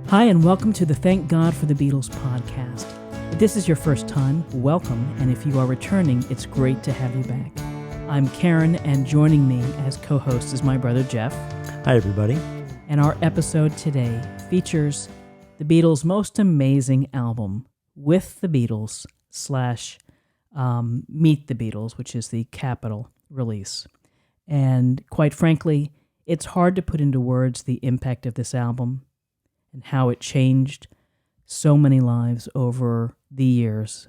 Hi, and welcome to the Thank God for the Beatles podcast. If this is your first time, welcome, and if you are returning, it's great to have you back. I'm Karen, and joining me as co-host is my brother Jeff. Hi, everybody. And our episode today features the Beatles' most amazing album, With the Beatles / Meet the Beatles, which is the Capitol release. And quite frankly, it's hard to put into words the impact of this album and how it changed so many lives over the years,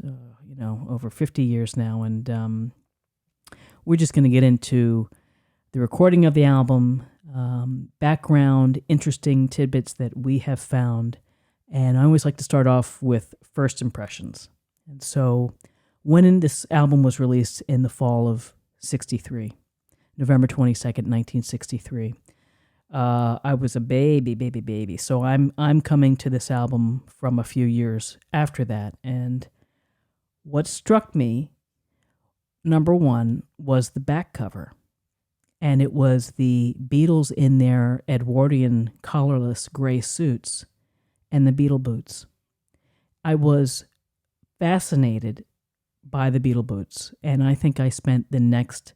over 50 years now. And we're just going to get into the recording of the album, background, interesting tidbits that we have found. And I always like to start off with first impressions. And so when this album was released in the fall of 63, November 22nd, 1963, I was a baby. So I'm coming to this album from a few years after that. And what struck me, number one, was the back cover. And it was the Beatles in their Edwardian collarless gray suits and the Beatle boots. I was fascinated by the Beatle boots. And I think I spent the next,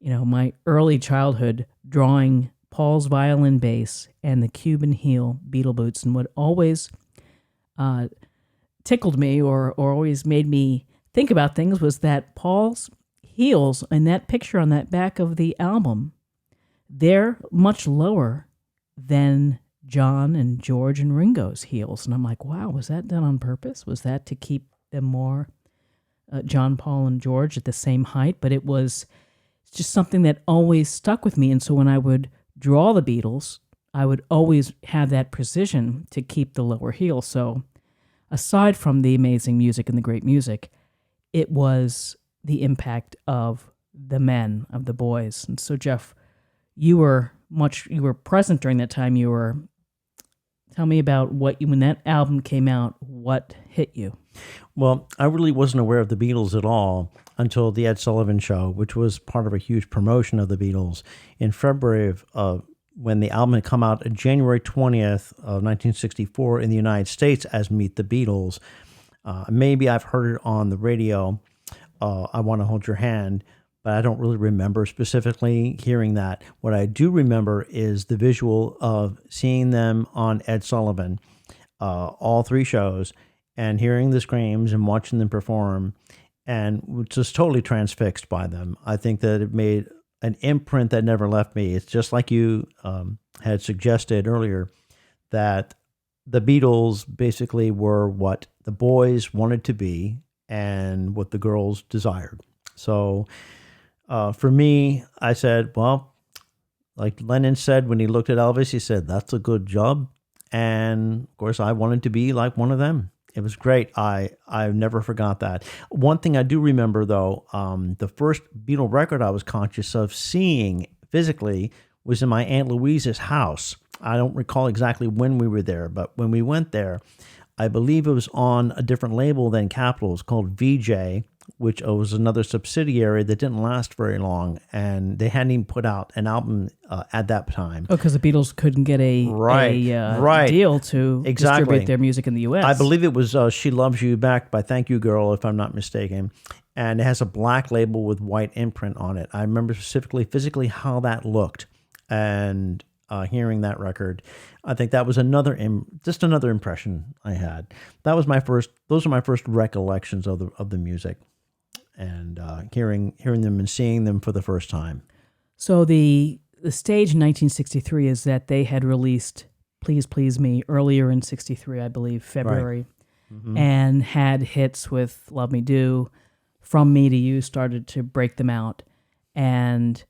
my early childhood drawing Paul's violin bass and the Cuban heel Beatle boots. And what always tickled me or always made me think about things was that Paul's heels in that picture on that back of the album, they're much lower than John and George and Ringo's heels. And I'm like, wow, was that done on purpose? Was that to keep them more John, Paul, and George at the same height? But it was just something that always stuck with me. And so when I would draw the Beatles, I would always have that precision to keep the lower heel. So aside from the amazing music and the great music, it was the impact of the men, of the boys. And so, Jeff, you were present during that time. Tell me about when that album came out, what hit you? Well, I really wasn't aware of the Beatles at all until the Ed Sullivan Show, which was part of a huge promotion of the Beatles in February of when the album had come out January 20th of 1964 in the United States as Meet the Beatles. Maybe I've heard it on the radio, I Want to Hold Your Hand, but I don't really remember specifically hearing that. What I do remember is the visual of seeing them on Ed Sullivan, all three shows, and hearing the screams and watching them perform, and just totally transfixed by them. I think that it made an imprint that never left me. It's just like you had suggested earlier, that the Beatles basically were what the boys wanted to be and what the girls desired. So for me, I said, well, like Lennon said when he looked at Elvis, he said, that's a good job. And of course, I wanted to be like one of them. It was great. I never forgot that. One thing I do remember, though, the first Beatle record I was conscious of seeing physically was in my Aunt Louise's house. I don't recall exactly when we were there, but when we went there, I believe it was on a different label than Capitol. It was called VJ, which was another subsidiary that didn't last very long, and they hadn't even put out an album at that time. Oh, because the Beatles couldn't get a deal to distribute their music in the U.S. I believe it was She Loves You, backed by Thank You Girl, if I'm not mistaken, and it has a black label with white imprint on it. I remember specifically physically how that looked, and hearing that record, I think that was another impression I had. Those are my first recollections of the music, and hearing them and seeing them for the first time. So the stage in 1963 is that they had released Please Please Me earlier in 63, I believe, February, right. Mm-hmm. And had hits with Love Me Do, From Me to You started to break them out, and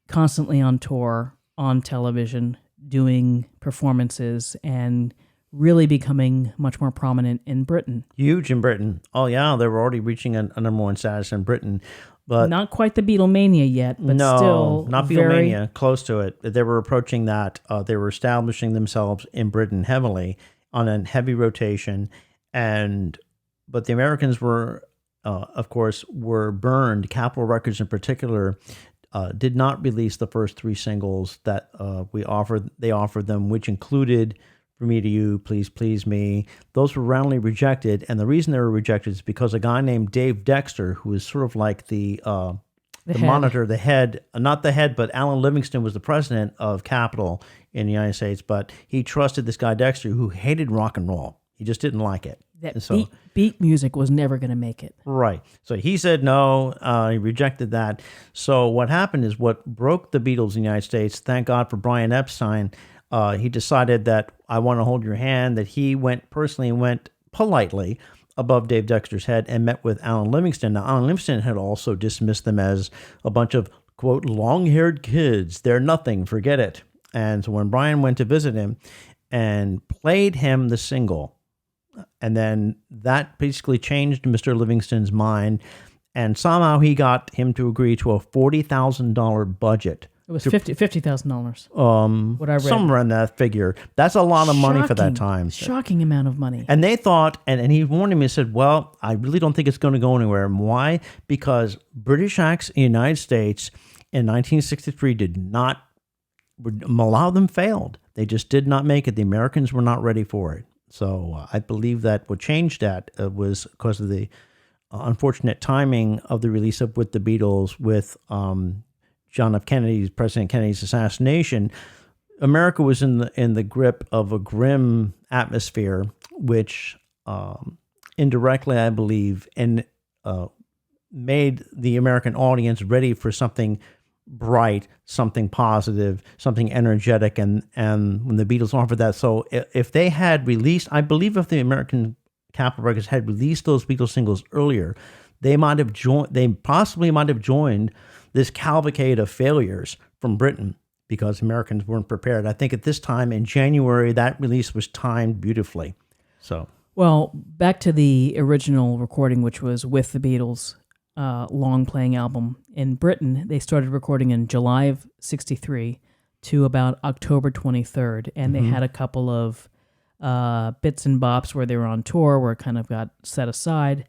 constantly on tour, on television, doing performances, and really becoming much more prominent in Britain. Huge in Britain. Oh, yeah, they were already reaching a number one status in Britain. But not quite the Beatlemania yet, but still not Beatlemania, close to it. They were approaching that. They were establishing themselves in Britain heavily on a heavy rotation. But the Americans were, of course, were burned. Capitol Records in particular did not release the first three singles that they offered them, which included For Me to You, Please Please Me. Those were roundly rejected, and the reason they were rejected is because a guy named Dave Dexter, who is sort of like the head. monitor, the head, not the head, but Alan Livingston was the president of Capitol in the United States, but he trusted this guy Dexter who hated rock and roll. He just didn't like it. That And so, beat music was never going to make it. right. So he said no. He rejected that. So what happened is what broke the Beatles in the United States, thank God for Brian Epstein, he decided that I Want to Hold Your Hand, that he went politely above Dave Dexter's head and met with Alan Livingston. Now, Alan Livingston had also dismissed them as a bunch of, quote, long-haired kids. They're nothing. Forget it. And so when Brian went to visit him and played him the single, and then that basically changed Mr. Livingston's mind, and somehow he got him to agree to a $40,000 budget. It was $50,000. What I read. Somewhere in that figure. That's a lot of money for that time. Shocking amount of money. And they thought, and he warned him, he said, well, I really don't think it's going to go anywhere. And why? Because British acts in the United States in 1963 did not, a lot of them failed. They just did not make it. The Americans were not ready for it. So I believe that what changed that was because of the unfortunate timing of the release of With the Beatles with President Kennedy's assassination. America was in the grip of a grim atmosphere, which indirectly, I believe, made the American audience ready for something bright, something positive, something energetic, and when the Beatles offered that. So if they had released, I believe if the American Capitol Records had released those Beatles singles earlier, they possibly might have joined this cavalcade of failures from Britain because Americans weren't prepared. I think at this time in January, that release was timed beautifully. So, well, back to the original recording, which was With the Beatles, long playing album. In Britain, they started recording in July of 63 to about October 23rd, and they had a couple of bits and bops where they were on tour where it kind of got set aside.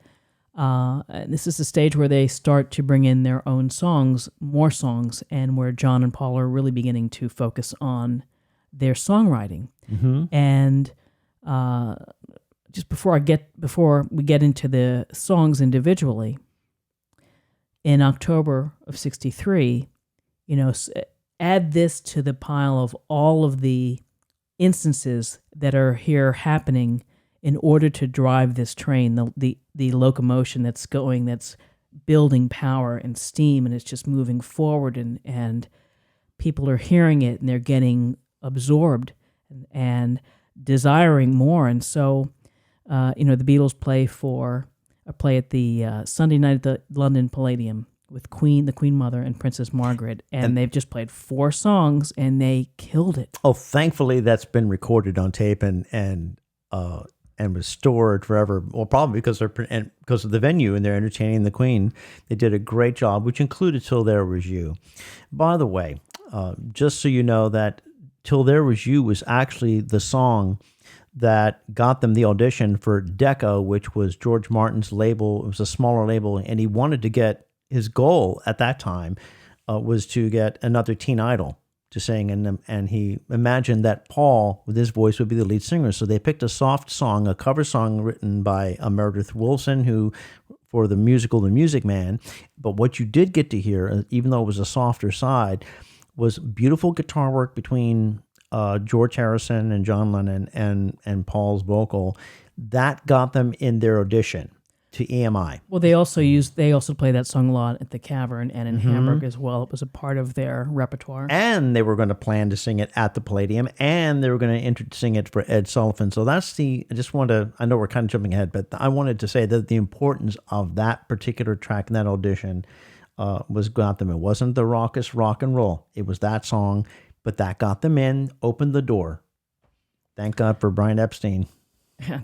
And this is the stage where they start to bring in their own songs, more songs, and where John and Paul are really beginning to focus on their songwriting. And just before we get into the songs individually, in October of 63, add this to the pile of all of the instances that are here happening in order to drive this train, the locomotion that's building power and steam, and it's just moving forward, and people are hearing it and they're getting absorbed and desiring more. And so, the Beatles play at the Sunday night at the London Palladium with the Queen Mother and Princess Margaret, and they've just played 4 songs and they killed it. Oh, thankfully that's been recorded on tape and was stored forever. Well, probably because of the venue and they're entertaining the Queen. They did a great job, which included Till There Was You. By the way, just so you know that Till There Was You was actually the song that got them the audition for Decca, which was George Martin's label. It was a smaller label, and he wanted to get, his goal at that time was to get another teen idol to sing, and he imagined that Paul, with his voice, would be the lead singer. So they picked a soft song, a cover song written by Meredith Willson, who, for the musical The Music Man. But what you did get to hear, even though it was a softer side, was beautiful guitar work between George Harrison and John Lennon and Paul's vocal. That got them in their audition to EMI. Well, they also play that song a lot at the Cavern and in Hamburg as well. It was a part of their repertoire. And they were going to plan to sing it at the Palladium, and they were going to sing it for Ed Sullivan. So I know we're kind of jumping ahead, but I wanted to say that the importance of that particular track in that audition was got them. It wasn't the raucous rock and roll. It was that song, but that got them in, opened the door. Thank God for Brian Epstein.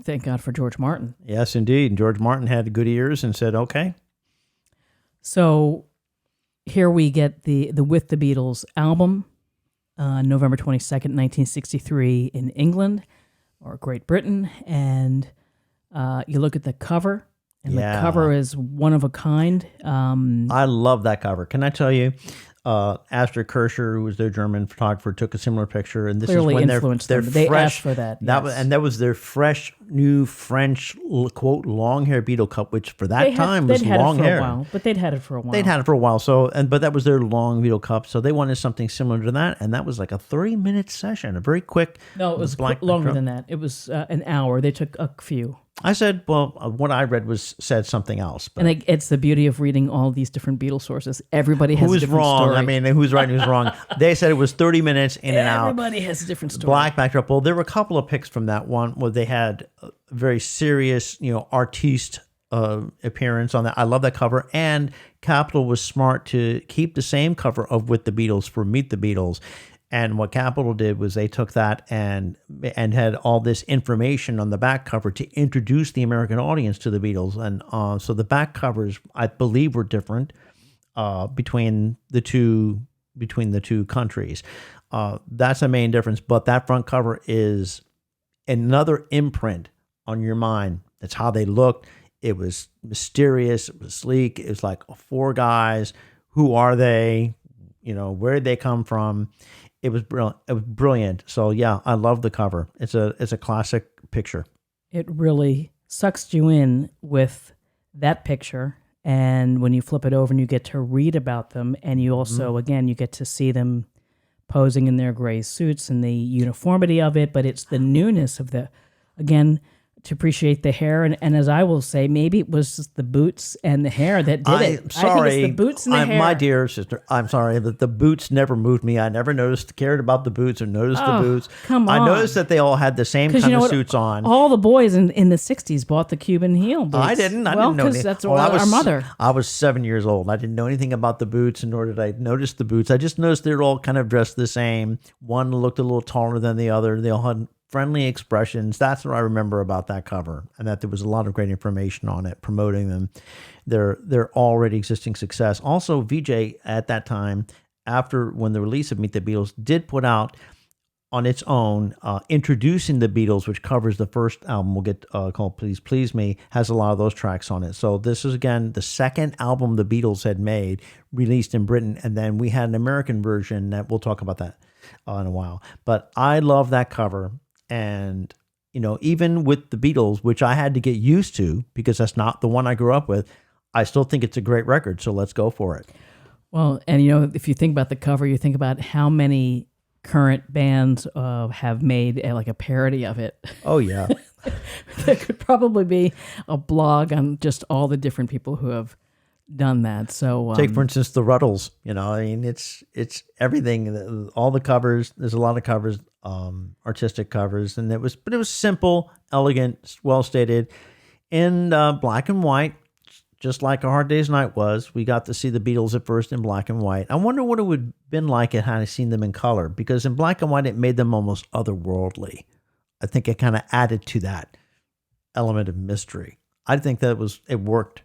Thank God for George Martin. Yes, indeed. George Martin had good ears and said, okay. So here we get the With the Beatles album, November 22nd, 1963 in England or Great Britain. And you look at the cover, and the cover is one of a kind. I love that cover. Can I tell you, Astrid Kircher, who was their German photographer, took a similar picture, and this Clearly is when influenced they're them. They fresh. asked for that, Was, yes. and that was their fresh, new French quote long hair Beatle cup, which for that time was they'd had long it for hair. a while, but they'd had it for a while. They'd had it for a while, but that was their long Beatle cup, so they wanted something similar to that, and that was like a 30-minute session, a very quick. No, it was black longer backdrop. than that. It was an hour. They took a few. I said, well, what I read said something else. But And it's the beauty of reading all these different Beatles sources. Everybody has a who's different wrong? story. I mean, who's right and who's wrong? They said it was 30 minutes in and out. Everybody has a different story. Black backdrop. Well, there were a couple of pics from that one where they had a very serious, artiste appearance on that. I love that cover. And Capitol was smart to keep the same cover of With the Beatles for Meet the Beatles. And what Capitol did was they took that and had all this information on the back cover to introduce the American audience to the Beatles. And so the back covers, I believe, were different between the two countries. That's the main difference. But that front cover is another imprint on your mind. That's how they looked. It was mysterious. It was sleek. It was like four guys. Who are they? Where did they come from? It was brilliant. It was brilliant. So yeah, I love the cover. It's a classic picture. It really sucks you in with that picture, and when you flip it over and you get to read about them, and you also again you get to see them posing in their gray suits and the uniformity of it, but it's the newness of to appreciate the hair, and as I will say, maybe it was just the boots and the hair that did it. I'm sorry, I think it's the boots and the hair. My dear sister, I'm sorry that the boots never moved me. I never cared about the boots or noticed the boots. Come on. I noticed that they all had the same kind of suits on. All the boys in the 60s bought the Cuban heel boots. I didn't know because anything. that's our mother. I was 7 years old. I didn't know anything about the boots, nor did I notice the boots. I just noticed they were all kind of dressed the same. One looked a little taller than the other. They all had friendly expressions. That's what I remember about that cover, and that there was a lot of great information on it promoting them, their already existing success. Also, VJ at that time, when the release of Meet the Beatles, did put out on its own, Introducing the Beatles, which covers the first album we'll get called Please Please Me, has a lot of those tracks on it. So this is, again, the second album the Beatles had made, released in Britain, and then we had an American version that we'll talk about that in a while. But I love that cover. And, even with the Beatles, which I had to get used to because that's not the one I grew up with, I still think it's a great record. So let's go for it. Well, and, if you think about the cover, you think about how many current bands have made a parody of it. Oh, yeah. There could probably be a blog on just all the different people who have done that. So take, for instance, the Ruddles. It's everything. All the covers. There's a lot of covers. Artistic covers, and it was simple, elegant, well stated, in black and white, just like A Hard Day's Night was. We got to see the Beatles at first in black and white. I wonder what it would have been like had I seen them in color, because in black and white it made them almost otherworldly. I think it kind of added to that element of mystery. I think that it worked.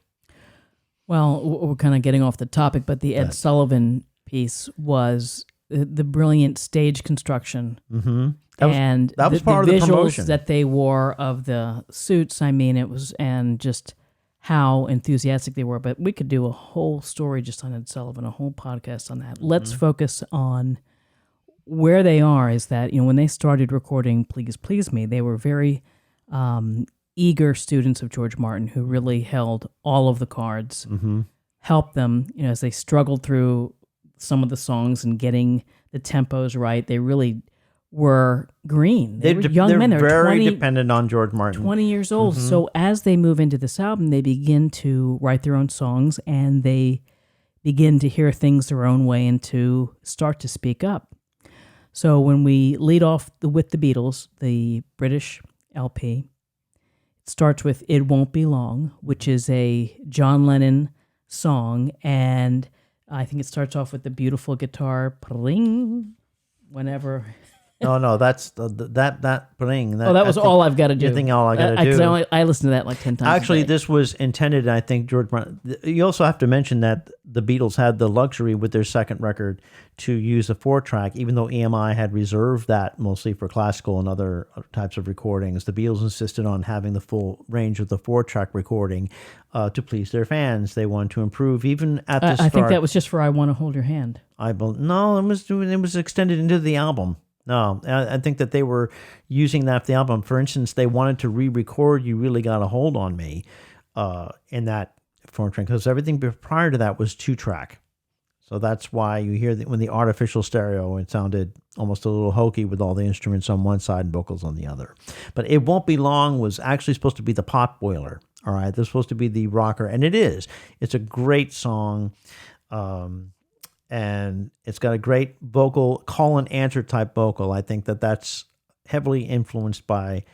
Well, we're kind of getting off the topic, but the Ed Sullivan piece was the brilliant stage construction. Mm-hmm. That was part of the promotion. Visuals that they wore of the suits. I mean, it was, and just how enthusiastic they were. But we could do a whole story just on Ed Sullivan, a whole podcast on that. Let's focus on where they are. Is that, when they started recording Please Please Me, they were very eager students of George Martin who really held all of the cards, helped them, as they struggled through some of the songs and getting the tempos right. They really were green. They were young men. They're very dependent on George Martin. 20 years old. So as they move into this album, they begin to write their own songs, and they begin to hear things their own way and to start to speak up. So when we lead off with the Beatles, the British LP, it starts with It Won't Be Long, which is a John Lennon song, and I think it starts off with the beautiful guitar pling whenever No, that's that bling. Oh, that was All I've Got to Do. You think All I Got to Do? Because I listened to that like 10 times. Actually, a day. this was intended, I think, George Martin. You also have to mention that the Beatles had the luxury with their second record to use a 4-track, even though EMI had reserved that mostly for classical and other types of recordings. The Beatles insisted on having the full range of the 4-track recording to please their fans. They wanted to improve even at the start. I think that was just for I Want to Hold Your Hand. No, it was extended into the album. No, I think that they were using that for the album. For instance, they wanted to re-record "You Really Got a Hold on Me" in that 4-track, because everything prior to that was 2-track. So that's why you hear that when the artificial stereo, it sounded almost a little hokey with all the instruments on one side and vocals on the other. But "It Won't Be Long" was actually supposed to be the pot boiler. All right, this was supposed to be the rocker, and it is. It's a great song. And it's got a great vocal, call and answer type vocal. I think that that's heavily influenced by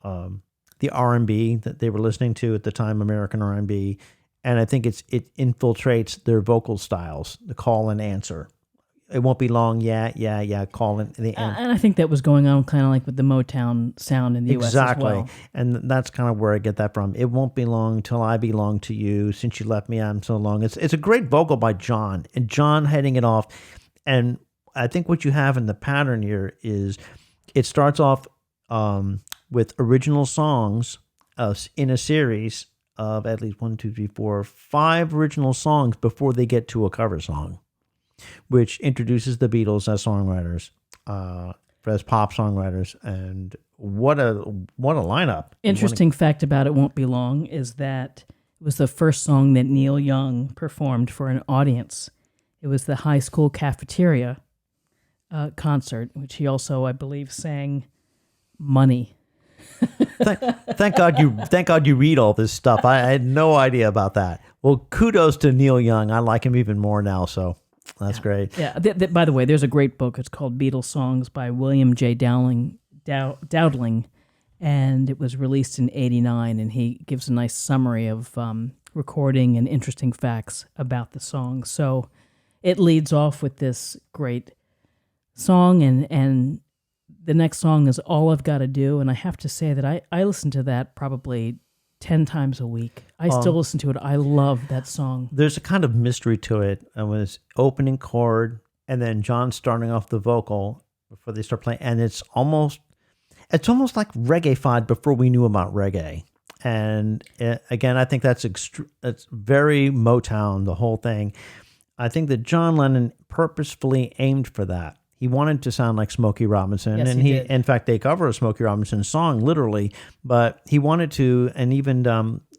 the R&B that they were listening to at the time, American R&B. And I think it infiltrates their vocal styles, the call and answer. It won't be long, yeah, call and the end. And I think that was going on kind of like with the Motown sound in the U.S. as well. And that's kind of where I get that from. It won't be long till I belong to you. Since you left me, I'm so long. It's a great vocal by John, and John heading it off. And I think what you have in the pattern here is it starts off with original songs in a series of at least 5 original songs before they get to a cover song, which introduces the Beatles as songwriters, as pop songwriters, and what a lineup! Interesting fact about "It Won't Be Long" is that it was the first song that Neil Young performed for an audience. It was the high school cafeteria concert, which he also, I believe, sang "Money." Thank God you read all this stuff. I had no idea about that. Well, kudos to Neil Young. I like him even more now. So. That's great. Yeah. By the way, there's a great book. It's called Beatles Songs by William J. Dowdling, and it was released in '89. And he gives a nice summary of recording and interesting facts about the song. So it leads off with this great song, and the next song is "All I've Got to Do." And I have to say that I listen to that probably 10 times a week. I still listen to it. I love that song. There's a kind of mystery to it. It was opening chord and then John starting off the vocal before they start playing. And it's almost like reggae-fied before we knew about reggae. And again, I think that's very Motown, the whole thing. I think that John Lennon purposefully aimed for that. He wanted to sound like Smokey Robinson, yes, and he did. In fact, they cover a Smokey Robinson song literally. But he wanted to, and even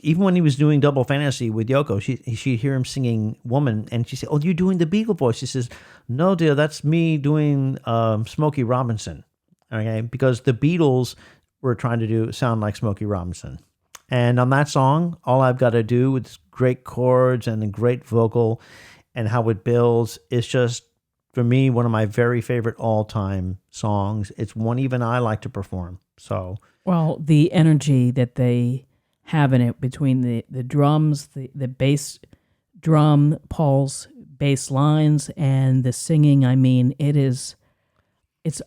when he was doing Double Fantasy with Yoko, she'd hear him singing "Woman," and she said, "Oh, you're doing the Beagle voice." She says, "No, dear, that's me doing Smokey Robinson." Okay, because the Beatles were trying to sound like Smokey Robinson, and on that song, "All I've Got to Do" with great chords and a great vocal, and how it builds, it's just, for me, one of my very favorite all-time songs. It's one even I like to perform. So, well, the energy that they have in it between the drums, the bass drum, Paul's bass lines, and the singing, I mean, it's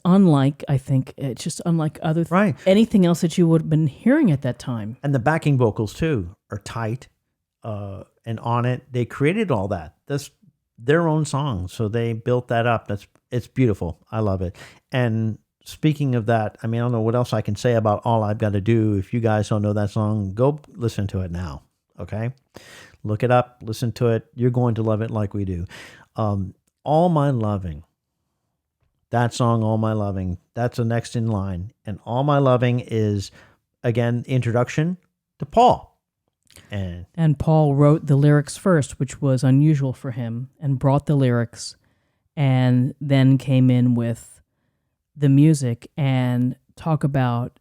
unlike, I think, it's just unlike anything else that you would have been hearing at that time. And the backing vocals, too, are tight. And on it, they created all that. That's their own song, so they built that up. It's beautiful. I love it. And speaking of that, I mean, I don't know what else I can say about "All I've Got to Do." If you guys don't know that song, go listen to it now. Okay, look it up, listen to it. You're going to love it like we do. "All My Loving." That song, "All My Loving," that's the next in line. And "All My Loving" is, again, introduction to Paul. And Paul wrote the lyrics first, which was unusual for him, and brought the lyrics, and then came in with the music. And talk about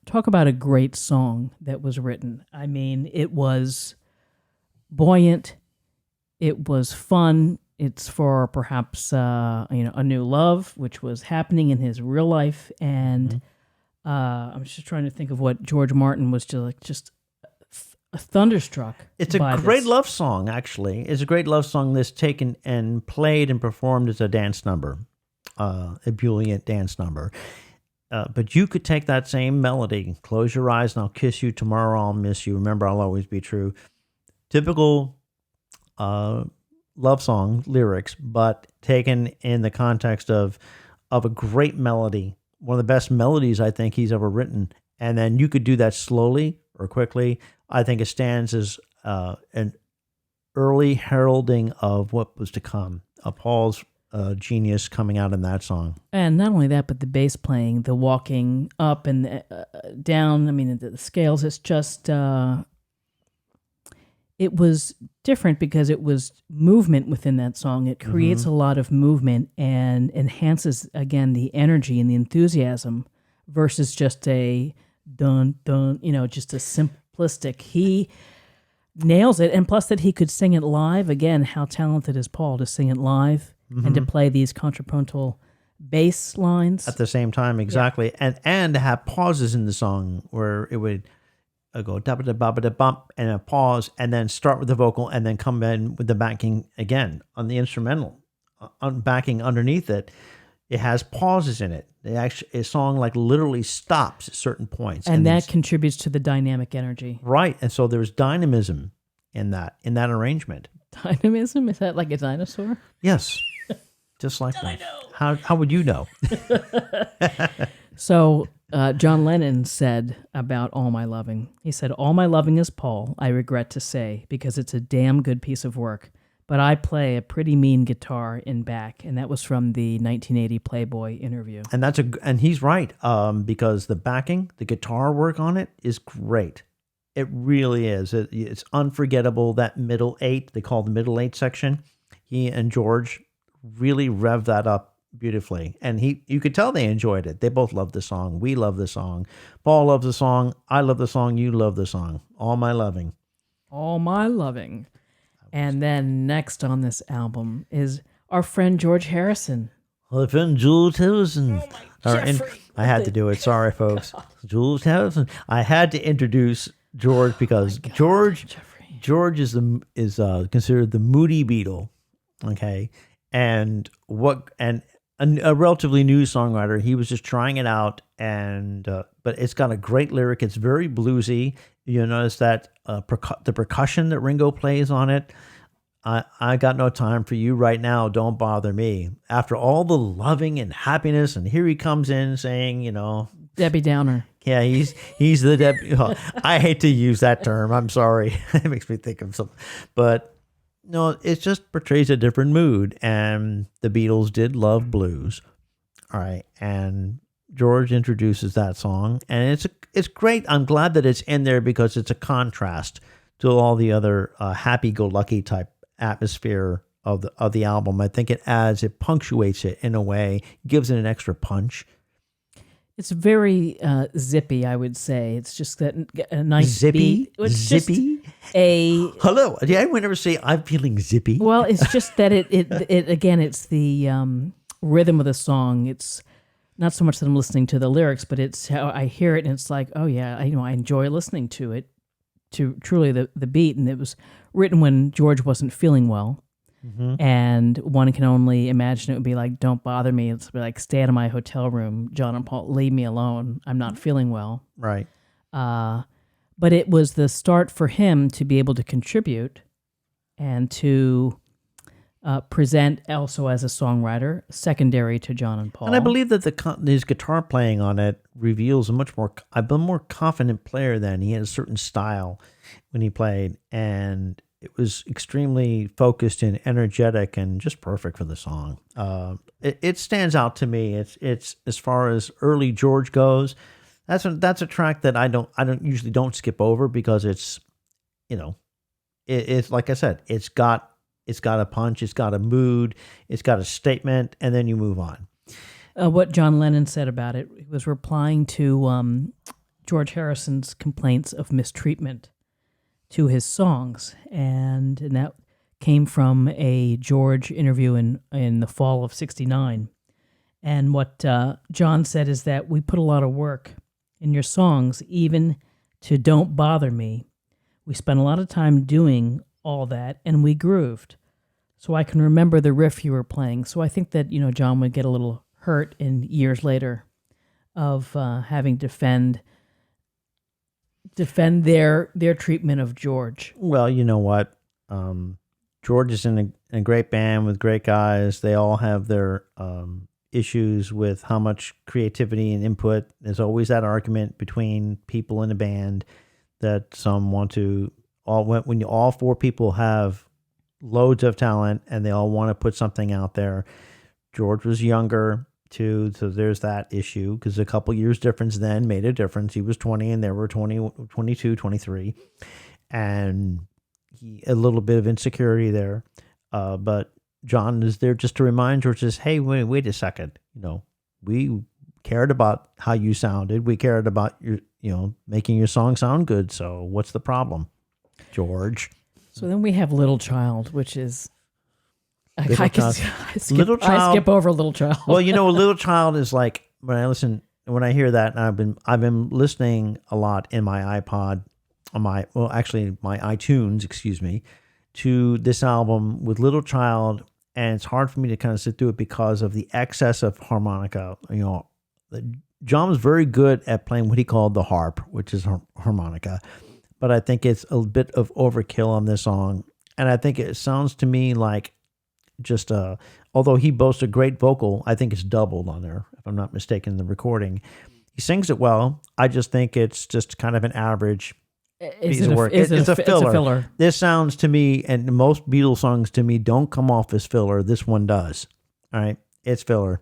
a great song that was written. I mean, it was buoyant, it was fun. It's for perhaps a new love, which was happening in his real life. And I'm just trying to think of what George Martin was just thunderstruck. It's a great love song, actually. It's a great love song that's taken and played and performed as a dance number. ebullient dance number. But you could take that same melody, close your eyes and I'll kiss you, tomorrow I'll miss you, remember I'll always be true. Typical love song lyrics, but taken in the context of a great melody, one of the best melodies I think he's ever written. And then you could do that slowly or quickly. I think it stands as an early heralding of what was to come. Paul's genius coming out in that song. And not only that, but the bass playing, the walking up and down. I mean, the scales. It's just it was different because it was movement within that song. It creates a lot of movement and enhances again the energy and the enthusiasm versus just a dun dun. Just a simplistic. He nails it, and plus that he could sing it live. Again, how talented is Paul to sing it live and to play these contrapuntal bass lines at the same time, exactly, and to have pauses in the song where it would go da da ba da bump and a pause, and then start with the vocal, and then come in with the backing again on the instrumental, backing underneath it. It has pauses in it. A song like literally stops at certain points, and that contributes to the dynamic energy. Right, and so there's dynamism in that arrangement. Dynamism? Is that like a dinosaur? Yes, just like that. How would you know? So John Lennon said about All My Loving, he said, "All My Loving is Paul, I regret to say, because it's a damn good piece of work. But I play a pretty mean guitar in back," and that was from the 1980 Playboy interview. And he's right, because the backing, the guitar work on it is great. It really is. It's unforgettable. That middle eight, they call the middle eight section. He and George really rev that up beautifully, and you could tell they enjoyed it. They both loved the song. We love the song. Paul loves the song. I love the song. You love the song. All My Loving. All My Loving. And then next on this album is our friend George Harrison. My friend Jules Harrison. Jeffrey. I had to do it. Sorry, folks. Jules Harrison. I had to introduce George because George is considered the moody Beatle. Okay, and a relatively new songwriter. He was just trying it out, and but it's got a great lyric. It's very bluesy. You notice that the percussion that Ringo plays on it. I got no time for you right now. Don't bother me. After all the loving and happiness, and here he comes in saying, Debbie Downer. Yeah, he's the Debbie. I hate to use that term. I'm sorry. It makes me think of something, but no, it just portrays a different mood. And the Beatles did love blues. All right, and George introduces that song, and it's great. I'm glad that it's in there because it's a contrast to all the other happy-go-lucky type atmosphere of the album. I think it punctuates it in a way, gives it an extra punch. It's very zippy, I would say. It's just that a nice zippy beat. It's zippy. Hello. Did anyone ever say I'm feeling zippy? Well, it's just that it again, it's the rhythm of the song. It's not so much that I'm listening to the lyrics, but it's how I hear it, and it's like, oh yeah, I enjoy listening to it, to truly the beat. And it was written when George wasn't feeling well, and one can only imagine it would be like, "Don't bother me." It's like, "Stay out of my hotel room, John and Paul. Leave me alone. I'm not feeling well." Right. But it was the start for him to be able to contribute and to present also as a songwriter, secondary to John and Paul. And I believe that his guitar playing on it reveals I've been a more confident player then. He had a certain style when he played, and it was extremely focused and energetic and just perfect for the song. It stands out to me. It's as far as early George goes, that's a track that I usually don't skip over because it's like I said, it's got a punch, it's got a mood, it's got a statement, and then you move on. What John Lennon said about it, he was replying to George Harrison's complaints of mistreatment to his songs, and that came from a George interview in the fall of '69. And what John said is that we put a lot of work in your songs, even to Don't Bother Me. We spent a lot of time doing all that, and we grooved. So I can remember the riff you were playing. So I think that, John would get a little hurt in years later of having defend their treatment of George. Well, you know what? George is in a great band with great guys. They all have their issues with how much creativity and input. There's always that argument between people in a band that some want to when all four people have loads of talent and they all want to put something out there. George was younger too, so there's that issue because a couple years difference then made a difference. He was 20 and they were 20, 22, 23, and a little bit of insecurity there. But John is there just to remind George, says, hey, wait a second. We cared about how you sounded. We cared about making your song sound good. So what's the problem, George? So then we have Little Child, which is I skip over Little Child. Well, Little Child is like when I hear that, and I've been listening a lot in my iPod, my iTunes, excuse me, to this album with Little Child, and it's hard for me to kind of sit through it because of the excess of harmonica. John was very good at playing what he called the harp, which is harmonica, but I think it's a bit of overkill on this song, and I think it sounds to me like just although he boasts a great vocal, I think it's doubled on there, if I'm not mistaken, in the recording. He sings it well. I just think it's just kind of an average piece of work. It's a filler. This sounds to me, and most Beatles songs to me don't come off as filler. This one does. All right, it's filler.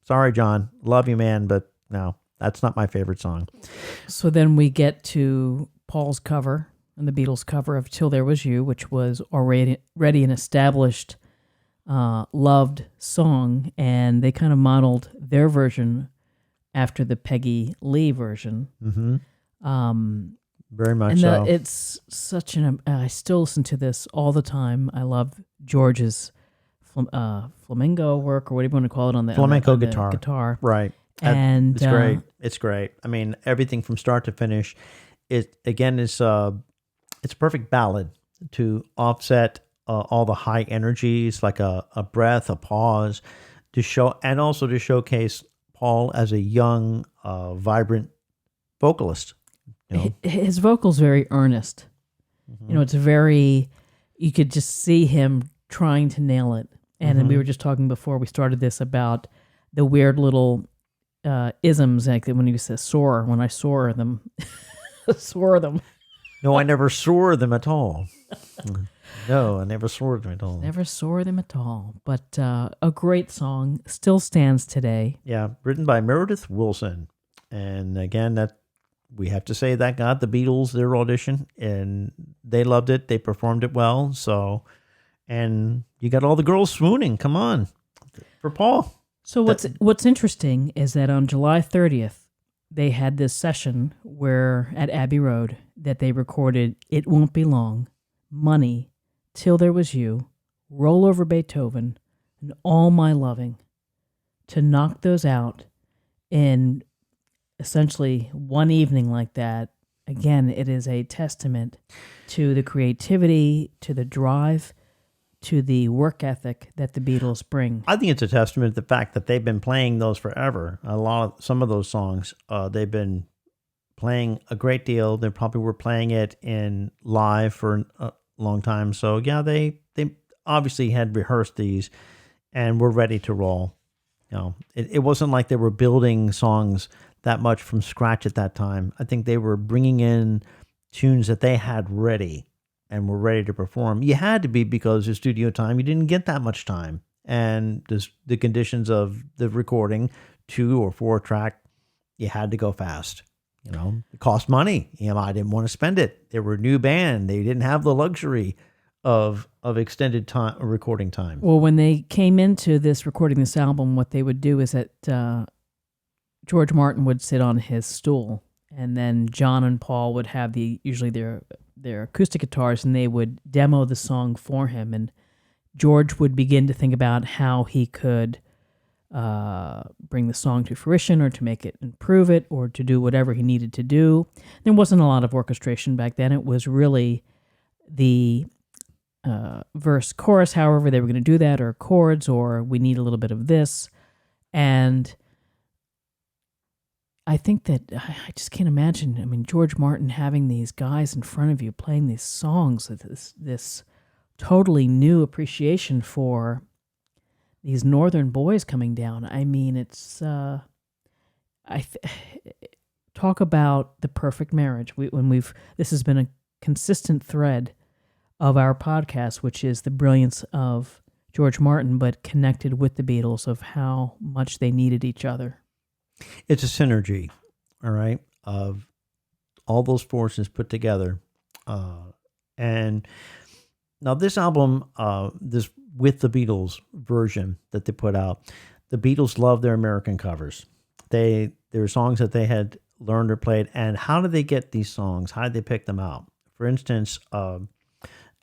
Sorry, John. Love you, man, but no, that's not my favorite song. So then we get to Paul's cover and the Beatles cover of Till There Was You, which was already an established loved song, and they kind of modeled their version after the Peggy Lee version. Mm-hmm. Very much so. It's such I still listen to this all the time. I love George's flamenco work, or whatever you want to call it, on the flamenco guitar. Right. And it's great. It's great. I mean, everything from start to finish. It again is it's a perfect ballad to offset all the high energies, like a breath, a pause, to show, and also to showcase Paul as a young, vibrant vocalist. His vocal's very earnest. Mm-hmm. It's very, you could just see him trying to nail it. And then we were just talking before we started this about the weird little isms, like when he says soar, when I soar them, soar them. No, I never soar them at all. No, I never soared them at all. Never soar them at all. But a great song, still stands today. Yeah, written by Meredith Willson. And again, that we have to say that got the Beatles their audition, and they loved it. They performed it well. So, and you got all the girls swooning. Come on, for Paul. So what's interesting is that on July 30th, they had this session at Abbey Road that they recorded "It Won't Be Long," "Money," "Till There Was You," "Roll Over Beethoven," and "All My Loving." To knock those out in essentially one evening like that, again, it is a testament to the creativity, to the drive, to the work ethic that the Beatles bring. I think it's a testament to the fact that they've been playing those forever. Some of those songs, they've been playing a great deal. They probably were playing it in live for a long time. So yeah, they obviously had rehearsed these and were ready to roll. It wasn't like they were building songs that much from scratch at that time. I think they were bringing in tunes that they had ready and were ready to perform. You had to be, because of studio time, you didn't get that much time. And the conditions of the recording, 2 or 4 track, you had to go fast. It cost money. I didn't want to spend it. They were a new band. They didn't have the luxury of extended time, recording time. Well, when they came into recording this album, what they would do is that George Martin would sit on his stool, and then John and Paul would have usually their acoustic guitars, and they would demo the song for him. And George would begin to think about how he could bring the song to fruition, or to make it improve it, or to do whatever he needed to do. There wasn't a lot of orchestration back then. It was really the verse chorus, however they were going to do that, or chords, or we need a little bit of this. And I think that I just can't imagine. I mean, George Martin having these guys in front of you playing these songs, this totally new appreciation for these northern boys coming down. I mean, it's talk about the perfect marriage. This has been a consistent thread of our podcast, which is the brilliance of George Martin, but connected with the Beatles, of how much they needed each other. It's a synergy, all right, of all those forces put together. And now this album, this With the Beatles version that they put out, the Beatles love their American covers. There were songs that they had learned or played. And how did they get these songs? How did they pick them out? For instance,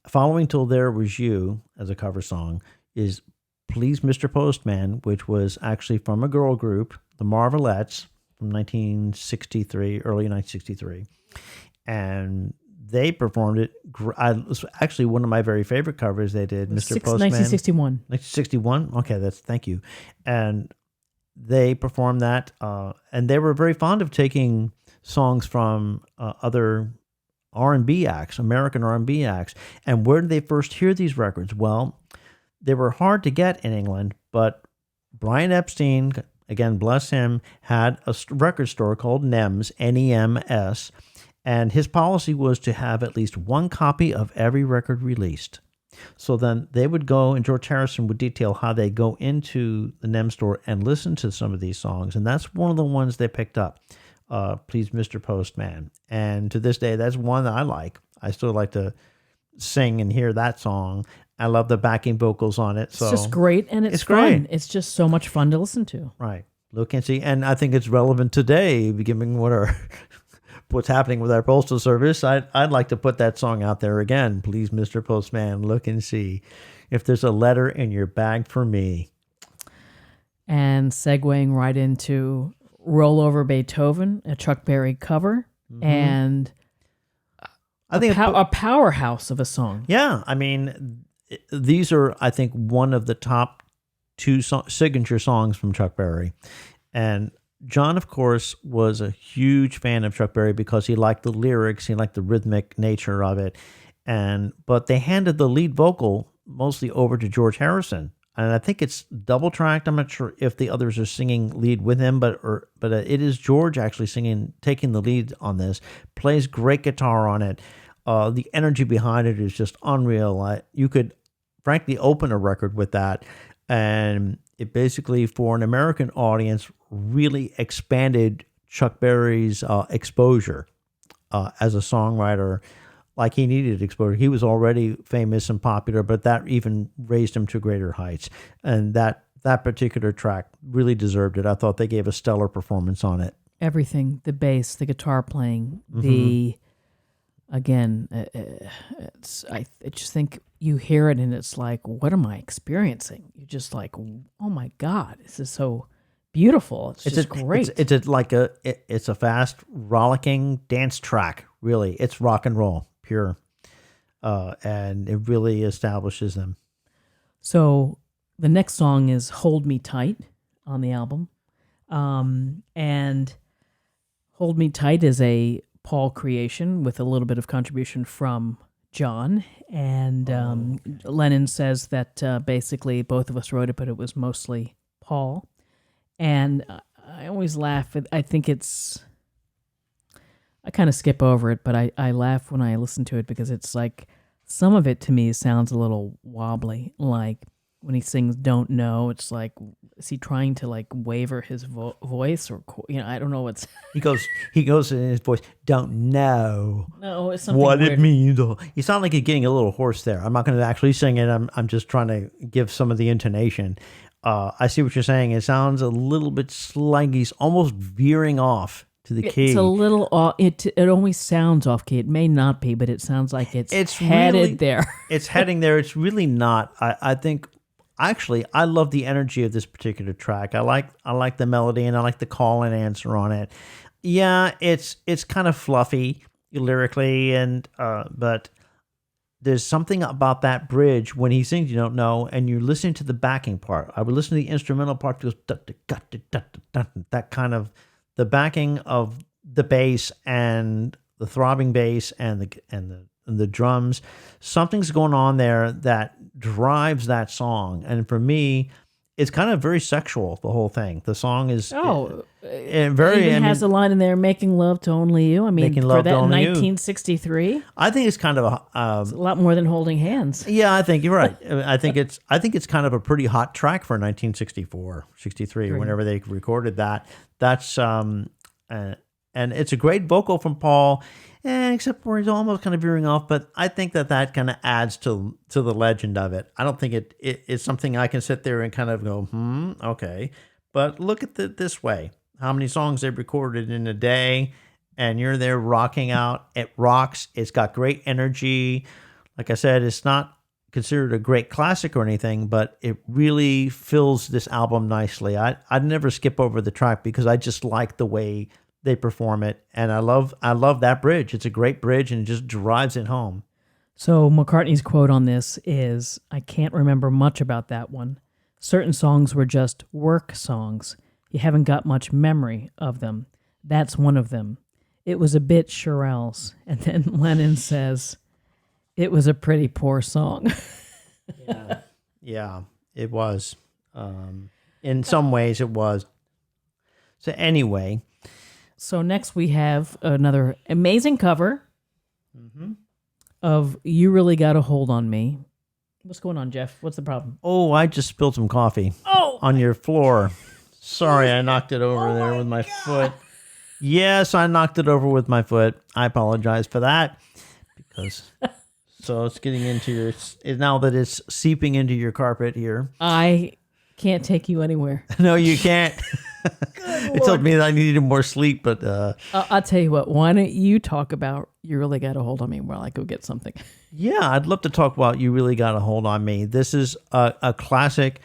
Following Till There Was You as a cover song is Please Mr. Postman, which was actually from a girl group, the Marvelettes, from 1963, early 1963. And they performed it. It was actually one of my very favorite covers they did, Mr. Postman. 1961. 1961? Okay, thank you. And they performed that, and they were very fond of taking songs from other R&B acts, American R&B acts. And where did they first hear these records? Well, they were hard to get in England, but Brian Epstein, again, bless him, had a record store called NEMS, N-E-M-S, and his policy was to have at least one copy of every record released. So then they would go, and George Harrison would detail how they go into the NEMS store and listen to some of these songs, and that's one of the ones they picked up, Please Mr. Postman. And to this day, that's one that I like. I still like to sing and hear that song. I love the backing vocals on it. So it's just great, and it's fun. Great. It's just so much fun to listen to. Right. Look and see. And I think it's relevant today, given what's happening with our postal service. I'd like to put that song out there again. Please, Mr. Postman, look and see if there's a letter in your bag for me. And segueing right into Roll Over Beethoven, a Chuck Berry cover, and I think a powerhouse of a song. Yeah. I mean, these are, I think, one of the top two signature songs from Chuck Berry. And John, of course, was a huge fan of Chuck Berry because he liked the lyrics, he liked the rhythmic nature of it. But they handed the lead vocal mostly over to George Harrison. And I think it's double tracked. I'm not sure if the others are singing lead with him, but it is George actually taking the lead on this. Plays great guitar on it. The energy behind it is just unreal. You could, frankly, open a record with that, and it basically, for an American audience, really expanded Chuck Berry's exposure as a songwriter. Like, he needed exposure. He was already famous and popular, but that even raised him to greater heights. And that particular track really deserved it. I thought they gave a stellar performance on it. Everything, the bass, the guitar playing, again, I just think you hear it and it's like, what am I experiencing? You're just like, oh my God, this is so beautiful. It's just great. It's a fast, rollicking dance track. Really, it's rock and roll, pure, and it really establishes them. So the next song is "Hold Me Tight" on the album, and "Hold Me Tight" is a Paul creation with a little bit of contribution from John. And Lennon says that basically both of us wrote it, but it was mostly Paul. And I always laugh. I think I kind of skip over it, but I laugh when I listen to it because it's like, some of it to me sounds a little wobbly. Like when he sings "Don't Know," it's like, is he trying to like waver his voice, or I don't know what's. He goes in his voice, "Don't know." No, it's something what weird. It means. You sound like you're getting a little hoarse there. I'm not going to actually sing it. I'm just trying to give some of the intonation. I see what you're saying. It sounds a little bit sluggy, almost veering off to the key. It's a little off. It always sounds off key. It may not be, but it sounds like it's headed really, there. It's heading there. It's really not. I think. Actually, I love the energy of this particular track. I like the melody, and I like the call and answer on it. Yeah, it's kind of fluffy lyrically, and but there's something about that bridge when he sings, you don't know, and you're listening to the backing part. I would listen to the instrumental part, goes that kind of the backing of the bass and the throbbing bass and the drums. Something's going on there that drives that song, and for me, it's kind of very sexual. The whole thing. The song is It even has a line in there, "Making love to only you." I mean, Making for love that to in only you. 1963, I think it's kind of it's a lot more than holding hands. yeah, I think you're right. I think it's kind of a pretty hot track for 1964, 63, whenever they recorded that. That's and it's a great vocal from Paul, except where he's almost kind of veering off. But I think that kind of adds to the legend of it. I don't think it's something I can sit there and kind of go, okay. But look at it this way: how many songs they've recorded in a day, and you're there rocking out. It rocks. It's got great energy. Like I said, it's not considered a great classic or anything, but it really fills this album nicely. I'd never skip over the track because I just like the way they perform it, and I love that bridge. It's a great bridge, and it just drives it home. So McCartney's quote on this is, "I can't remember much about that one. Certain songs were just work songs. You haven't got much memory of them. That's one of them. It was a bit Shirelles." And then Lennon says, "It was a pretty poor song." Yeah, it was. In some ways, it was. So anyway. So next we have another amazing cover of "You Really Got a Hold on Me." What's going on, Jeff? What's the problem? Oh, I just spilled some coffee on your floor. Sorry, I knocked it over there with my foot. Yes, I knocked it over with my foot. I apologize for that. So it's getting into now that it's seeping into your carpet here. I can't take you anywhere. No, you can't. It told me that I needed more sleep, but I'll tell you what. Why don't you talk about "You Really Got a Hold on Me" while I go get something? yeah, I'd love to talk about "You Really Got a Hold on Me." This is a classic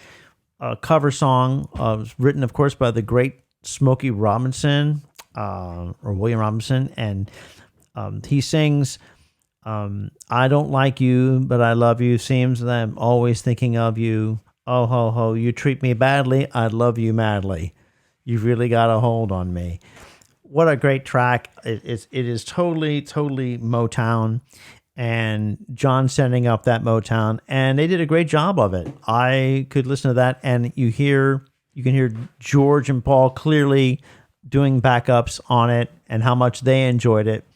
cover song, written, of course, by the great Smokey Robinson, or William Robinson, and he sings, "I don't like you, but I love you. Seems that I'm always thinking of you. Oh, ho, ho, you treat me badly. I love you madly. You've really got a hold on me." What a great track. It is totally, totally Motown, and John setting up that Motown, and they did a great job of it. I could listen to that, and you can hear George and Paul clearly doing backups on it and how much they enjoyed it,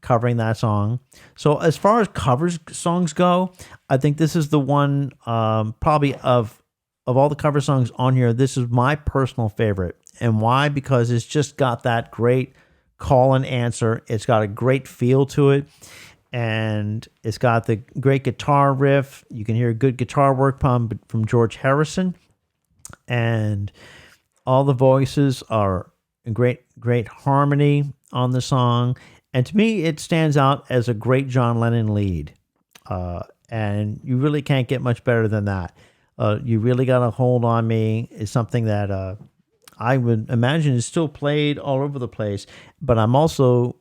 covering that song. So as far as covers songs go, I think this is the one, probably of all the cover songs on here, this is my personal favorite. And why? Because it's just got that great call and answer. It's got a great feel to it. And it's got the great guitar riff. You can hear good guitar work from George Harrison. And all the voices are in great harmony on the song. And to me, it stands out as a great John Lennon lead. And you really can't get much better than that. "You Really Got a Hold on Me" is something that I would imagine is still played all over the place. But I'm also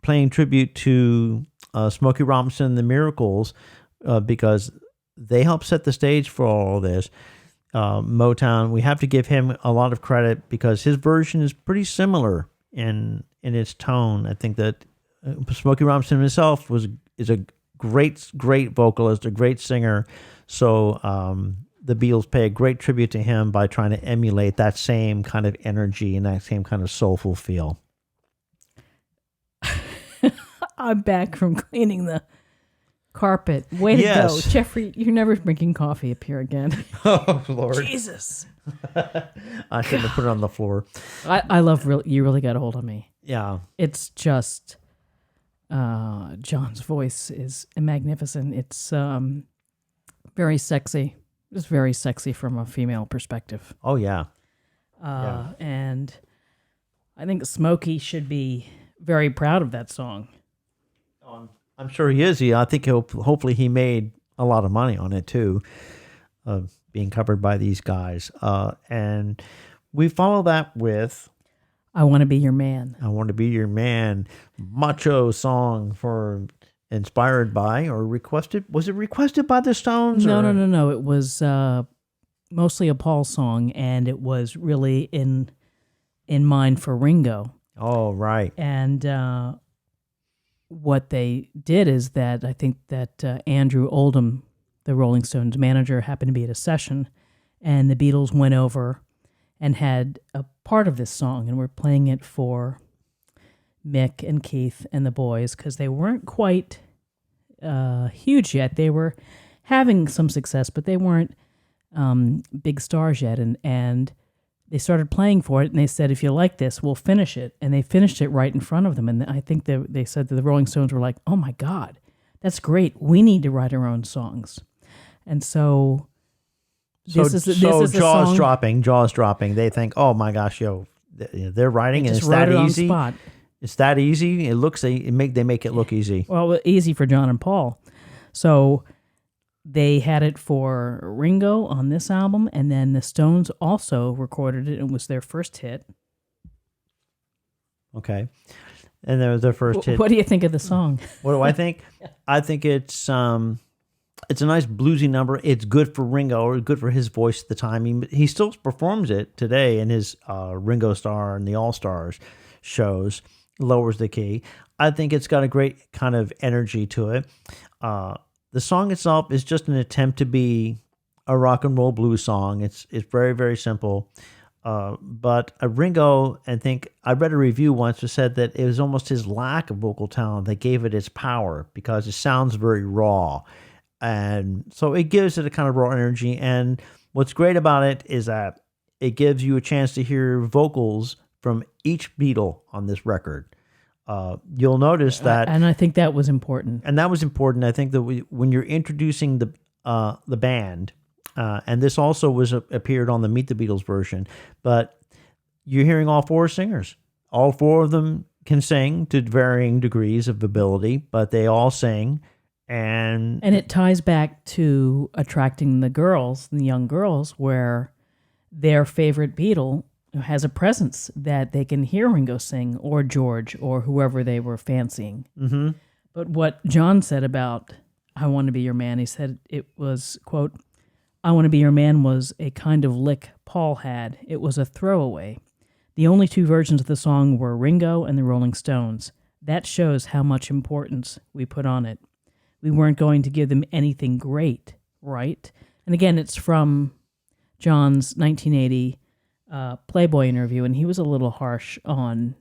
playing tribute to Smokey Robinson and the Miracles, because they helped set the stage for all of this. Motown, we have to give him a lot of credit because his version is pretty similar in its tone. I think that Smokey Robinson himself is a great vocalist, a great singer. So the Beatles pay a great tribute to him by trying to emulate that same kind of energy and that same kind of soulful feel. I'm back from cleaning the carpet. Way to go. Jeffrey, you're never drinking coffee up here again. Oh, Lord. Jesus. I shouldn't have put it on the floor. I love "You Really Got a Hold on Me." Yeah. It's just, John's voice is magnificent. It's very sexy. It's very sexy from a female perspective. Oh, yeah. And I think Smokey should be very proud of that song. I'm sure he is. I think hopefully he made a lot of money on it too, being covered by these guys. And we follow that with "I Want to Be Your Man." "I Want to Be Your Man," macho song inspired by or requested. Was it requested by the Stones? No. It was mostly a Paul song, and it was really in mind for Ringo. Oh, right. And what they did is that I think that Andrew Oldham, the Rolling Stones manager, happened to be at a session, and the Beatles went over and had a part of this song, and were playing it for Mick and Keith and the boys because they weren't quite huge yet. They were having some success, but they weren't big stars yet. And they started playing for it, and they said, if you like this, we'll finish it. And they finished it right in front of them. And I think they said that the Rolling Stones were like, oh my God, that's great. We need to write our own songs. And so this is jaws song. dropping. They think, oh my gosh, they're writing, and it's that easy. It's that easy. They make it look easy. Well, easy for John and Paul. So they had it for Ringo on this album, and then the Stones also recorded it. It was their first hit. Okay. And their first hit. What do you think of the song? What do I think? I think it's a nice bluesy number. It's good for Ringo, or good for his voice at the time. He still performs it today in his Ringo Starr and the All Stars shows. Lowers the key. I think it's got a great kind of energy to it. The song itself is just an attempt to be a rock and roll blues song. It's very, very simple. But Ringo, I think I read a review once that said that it was almost his lack of vocal talent that gave it its power, because it sounds very raw. And so it gives it a kind of raw energy. And what's great about it is that it gives you a chance to hear vocals from each Beatle on this record. You'll notice that, and I think that was important. And that was important. I think that when you're introducing the band, and this also appeared on the Meet the Beatles version, but you're hearing all four singers. All four of them can sing to varying degrees of ability, but they all sing, and it ties back to attracting the girls, the young girls, where their favorite Beatle has a presence that they can hear Ringo sing, or George, or whoever they were fancying. Mm-hmm. But what John said about I Want to Be Your Man, he said it was, quote, I Want to Be Your Man was a kind of lick Paul had. It was a throwaway. The only two versions of the song were Ringo and the Rolling Stones. That shows how much importance we put on it. We weren't going to give them anything great, right? And again, it's from John's 1980 Playboy interview, and he was a little harsh on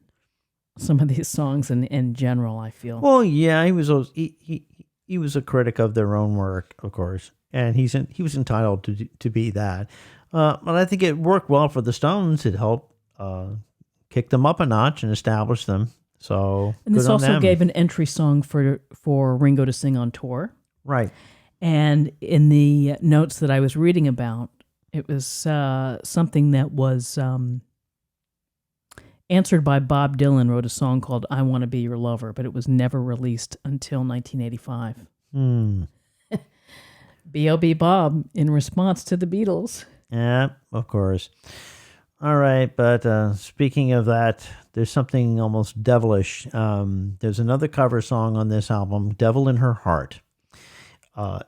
some of these songs in general, I feel. Well, yeah, he was a critic of their own work, of course, and he was entitled to be that. But I think it worked well for the Stones. It helped kick them up a notch and establish them. So, and this also them. gave an entry song for Ringo to sing on tour. Right. And in the notes that I was reading about, it was something that was answered by Bob Dylan. Wrote a song called I Want to Be Your Lover, but it was never released until 1985. B.O.B. Bob in response to the Beatles. Yeah, of course. All right, but speaking of that, there's something almost devilish. There's another cover song on this album, Devil in Her Heart.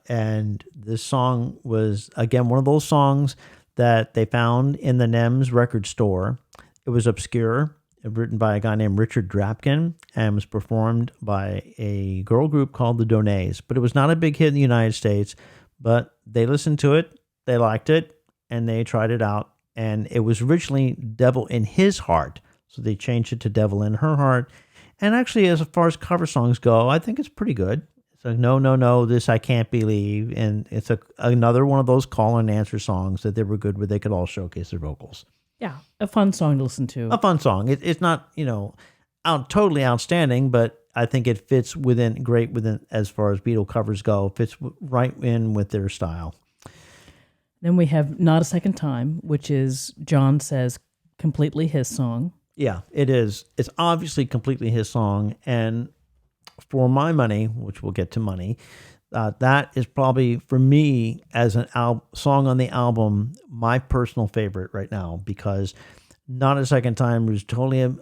And this song was, again, one of those songs that they found in the NEMS record store. It was obscure, written by a guy named Richard Drapkin, and was performed by a girl group called the Donnays. But it was not a big hit in the United States, but they listened to it, they liked it, and they tried it out. And it was originally Devil in His Heart, so they changed it to Devil in Her Heart. And actually, as far as cover songs go, I think it's pretty good. It's like, no, this I can't believe. And it's another one of those call and answer songs that they were good where they could all showcase their vocals. Yeah, a fun song to listen to. A fun song. It's not, totally outstanding, but I think it fits great within, as far as Beatle covers go, fits right in with their style. Then we have Not a Second Time, which is, John says, completely his song. Yeah, it is. It's obviously completely his song. And for my money, which we'll get to money, that is probably, for me, as an song on the album, my personal favorite right now, because Not a Second Time is totally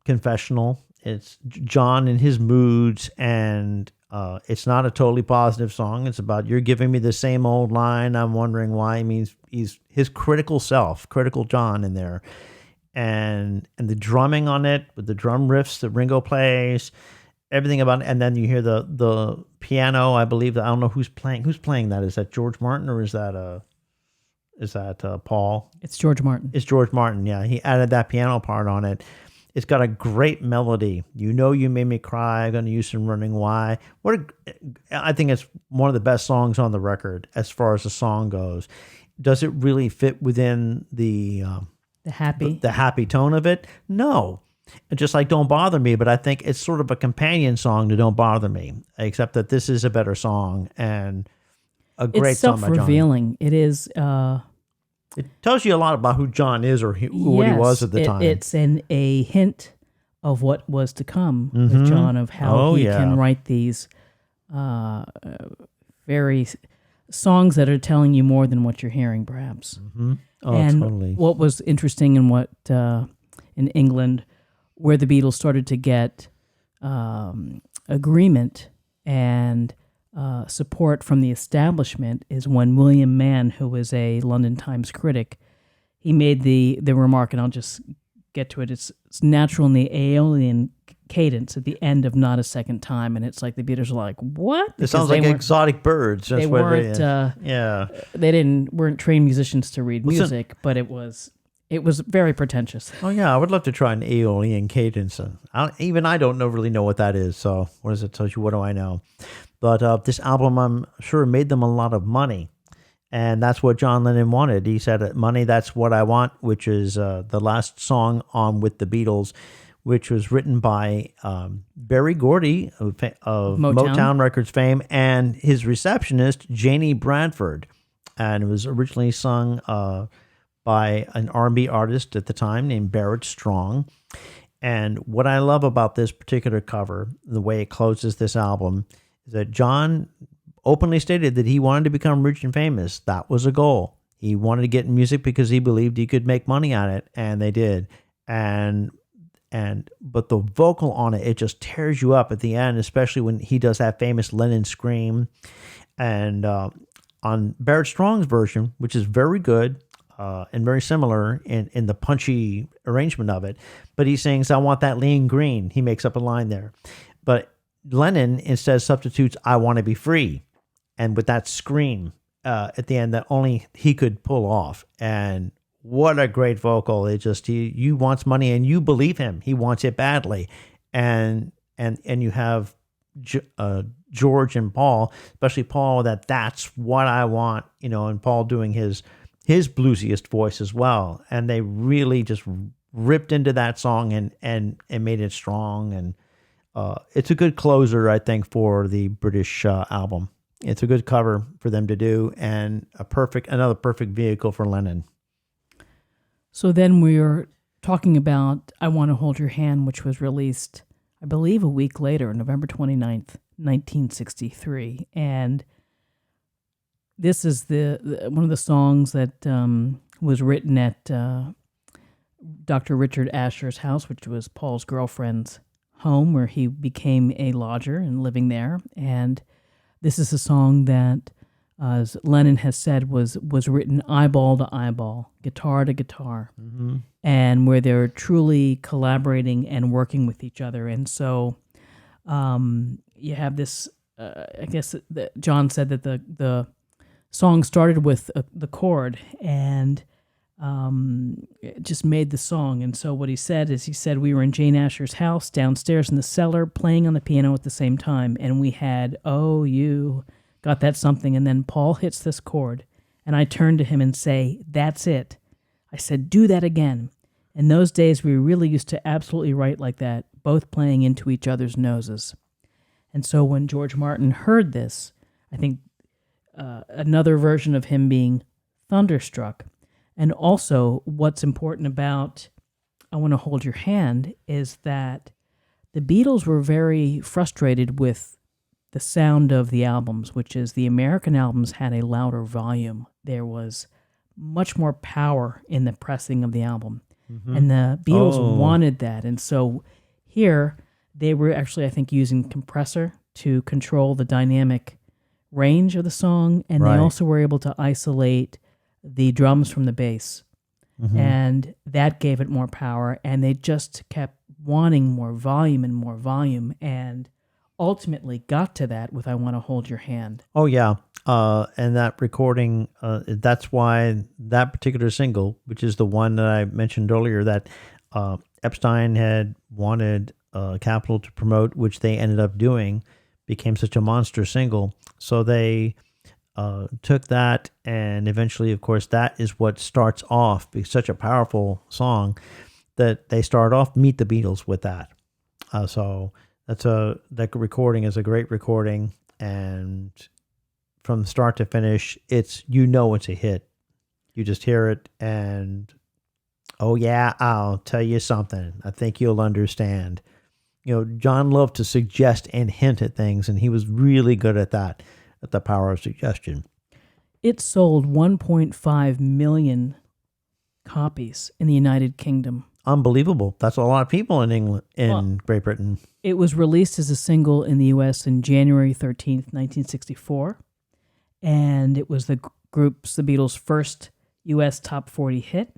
confessional. It's John and his moods, and It's not a totally positive song. It's about you're giving me the same old line. I'm wondering why. He means he's his critical self, critical John in there, and the drumming on it with the drum riffs that Ringo plays, everything about it. And then you hear the piano. I believe that I don't know who's playing. Who's playing that? Is that George Martin or is that Paul? It's George Martin. It's George Martin. Yeah, he added that piano part on it. It's got a great melody. You know, you made me cry. I'm going to use some running. Why? I think it's one of the best songs on the record as far as the song goes. Does it really fit within the happy tone of it? No. Just like Don't Bother Me, but I think it's sort of a companion song to Don't Bother Me, except that this is a better song and a great song by John. It's self-revealing. It is. It tells you a lot about who John is or what he was at the time. It's a hint of what was to come with John, of how he can write these very songs that are telling you more than what you're hearing, perhaps. Mm-hmm. Oh, and totally. What was interesting in in England, where the Beatles started to get agreement and support from the establishment, is when William Mann, who was a London Times critic, he made the remark, and I'll just get to it. It's natural in the Aeolian cadence at the end of Not a Second Time, and it's like the Beatles are like, what? It sounds like exotic birds. That's they weren't trained musicians to read music, but it was very pretentious. Oh yeah, I would love to try an Aeolian cadence. Even I don't really know what that is. So what does it tell you? What do I know? But this album, I'm sure, made them a lot of money. And that's what John Lennon wanted. He said, money, that's what I want, which is the last song on with the Beatles, which was written by Berry Gordy of Motown Records fame and his receptionist, Janie Bradford. And it was originally sung by an R&B artist at the time named Barrett Strong. And what I love about this particular cover, the way it closes this album, is that John openly stated that he wanted to become rich and famous. That was a goal. He wanted to get in music because he believed he could make money at it, and they did. But the vocal on it just tears you up at the end, especially when he does that famous Lennon scream. And on Barrett Strong's version, which is very good, and very similar in the punchy arrangement of it, but he sings, I want that lean green. He makes up a line there. But Lennon instead substitutes, I want to be free. And with that scream at the end that only he could pull off. And what a great vocal. It just, he wants money and you believe him. He wants it badly. And you have George and Paul, especially Paul, that's what I want, and Paul doing his bluesiest voice as well. And they really just ripped into that song and made it strong. And it's a good closer, I think, for the British album. It's a good cover for them to do, and another perfect vehicle for Lennon. So then we're talking about I Want to Hold Your Hand, which was released, I believe, a week later, November 29th, 1963. And this is one of the songs that was written at Dr. Richard Asher's house, which was Paul's girlfriend's home, where he became a lodger and living there. And this is a song that, as Lennon has said, was written eyeball to eyeball, guitar to guitar, and where they're truly collaborating and working with each other. And so you have this, I guess John said that the song started with the chord, and it just made the song. And so what he said we were in Jane Asher's house downstairs in the cellar playing on the piano at the same time, and we had, oh, you got that something, and then Paul hits this chord, and I turned to him and say, that's it. I said, do that again. In those days, we really used to absolutely write like that, both playing into each other's noses. And so when George Martin heard this, I think another version of him being thunderstruck. And also, what's important about I Want to Hold Your Hand is that the Beatles were very frustrated with the sound of the albums, which is the American albums had a louder volume. There was much more power in the pressing of the album. And the Beatles wanted that. And so here, they were actually, I think, using compressor to control the dynamic range of the song, and Right. they also were able to isolate the drums from the bass. And that gave it more power, and they just kept wanting more volume, and ultimately got to that with I Want to Hold Your Hand. Oh, yeah. And that recording, that's why that particular single, which is the one that I mentioned earlier, that Epstein had wanted Capitol to promote, which they ended up doing, became such a monster single. So they took that, and eventually, of course, that is what starts off, because such a powerful song that they start off Meet the Beatles with that. So that recording is a great recording, and from start to finish, it's a hit. You just hear it, and oh yeah, I'll tell you something. I think you'll understand. John loved to suggest and hint at things, and he was really good at that, at the power of suggestion. It sold 1.5 million copies in the United Kingdom. Unbelievable. That's a lot of people in England, Great Britain. It was released as a single in the U.S. in January 13th, 1964, and it was the Beatles' first U.S. top 40 hit.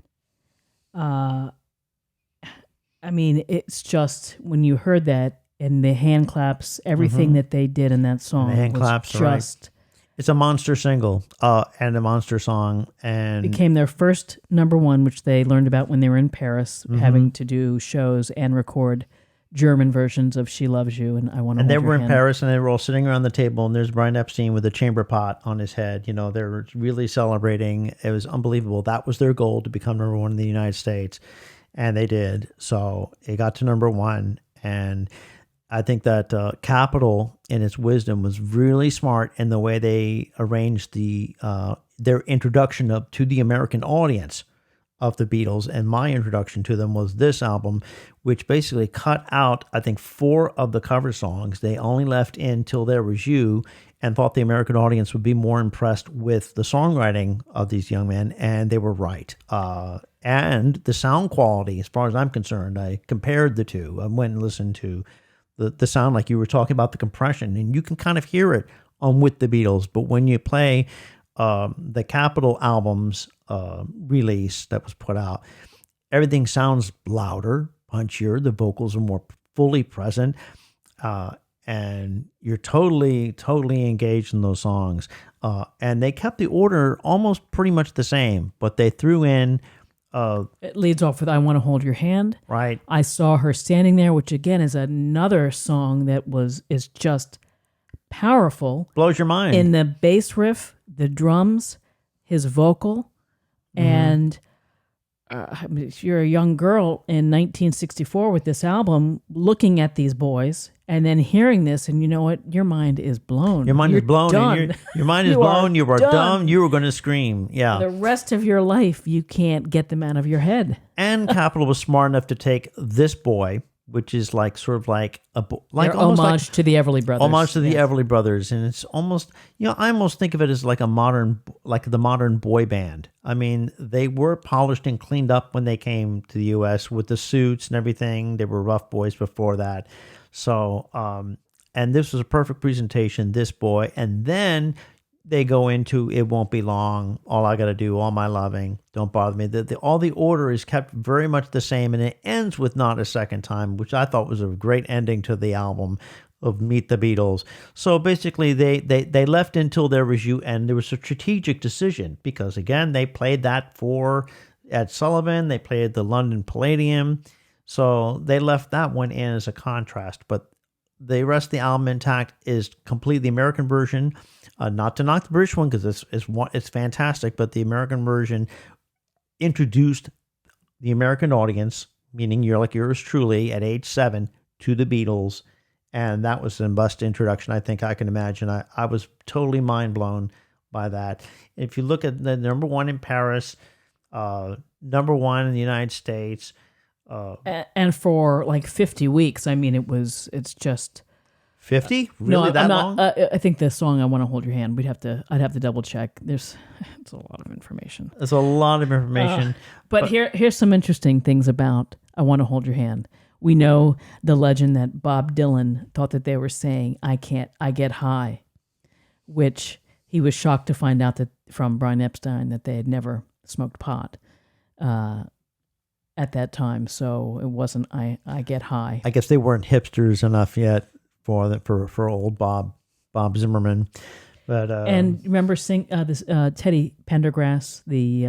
It's just, when you heard that, and the hand claps, everything that they did in that song, the hand was claps, just... Right. It's a monster single and a monster song. And became their first number one, which they learned about when they were in Paris, having to do shows and record German versions of She Loves You and I Want to Hold Your Hand. And they were in Paris, and they were all sitting around the table, and there's Brian Epstein with a chamber pot on his head. They're really celebrating. It was unbelievable. That was their goal, to become number one in the United States. And they did. So it got to number one. And I think that Capitol, in its wisdom, was really smart in the way they arranged their introduction to the American audience of the Beatles. And my introduction to them was this album, which basically cut out, I think, 4 of the cover songs. They only left in Till There Was You, and thought the American audience would be more impressed with the songwriting of these young men, and they were right. And the sound quality, as far as I'm concerned, I compared the two. I went and listened to the sound, like you were talking about, the compression, and you can kind of hear it on With the Beatles. But when you play the Capitol album's release that was put out, everything sounds louder, punchier. The vocals are more fully present, and you're totally engaged in those songs. And they kept the order almost pretty much the same, but they threw in... it leads off with I Want to Hold Your Hand. Right. I Saw Her Standing There, which again is another song that is just powerful. Blows your mind. In the bass riff, the drums, his vocal, and if you're a young girl in 1964 with this album, looking at these boys and then hearing this, and you know what? Your mind is blown. Your mind is blown. Done. Your mind is blown. You are dumb. You were going to scream. Yeah. The rest of your life, you can't get them out of your head. And Capitol was smart enough to take This Boy, which is like sort of like Their homage to the Everly Brothers. Homage to the Everly Brothers, and it's almost, I almost think of it as like the modern boy band. I mean, they were polished and cleaned up when they came to the U.S. with the suits and everything. They were rough boys before that. So, and this was a perfect presentation, This Boy, and then they go into It Won't Be Long, All I Gotta Do, All My Loving, Don't Bother Me. All the order is kept very much the same, and it ends with Not a Second Time, which I thought was a great ending to the album of Meet the Beatles. So basically, they left Until There Was You, and there was a strategic decision, because again, they played that for Ed Sullivan, they played the London Palladium, so they left that one in as a contrast, but the rest of the album intact is completely the American version. Not to knock the British one, because it's fantastic, but the American version introduced the American audience, meaning yours truly, at age 7, to the Beatles, and that was the best introduction I think I can imagine. I was totally mind blown by that. If you look at the number 1 in Paris, number 1 in the United States, and for like 50 weeks, I mean, it's just 50? Really, that long? I think the song "I Want to Hold Your Hand." I'd have to double check. It's a lot of information. It's a lot of information. But here's some interesting things about "I Want to Hold Your Hand." We know the legend that Bob Dylan thought that they were saying, I get high, which he was shocked to find out that from Brian Epstein that they had never smoked pot at that time. So it wasn't, I get high. I guess they weren't hipsters enough yet for old Bob Zimmerman. But And remember this Teddy Pendergrass, the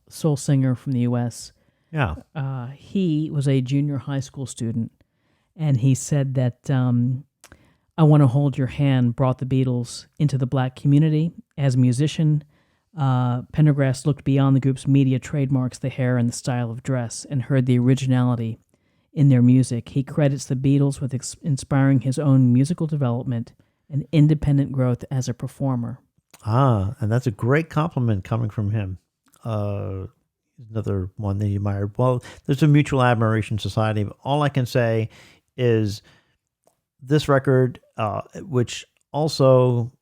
soul singer from the U.S., yeah, he was a junior high school student, and he said that I Want to Hold Your Hand brought the Beatles into the black community. As a musician, Pendergrass looked beyond the group's media trademarks, the hair and the style of dress, and heard the originality in their music. He credits the Beatles with inspiring his own musical development and independent growth as a performer. and that's a great compliment coming from him. Another one that he admired. Well, there's a mutual admiration society. All I can say is this record, which also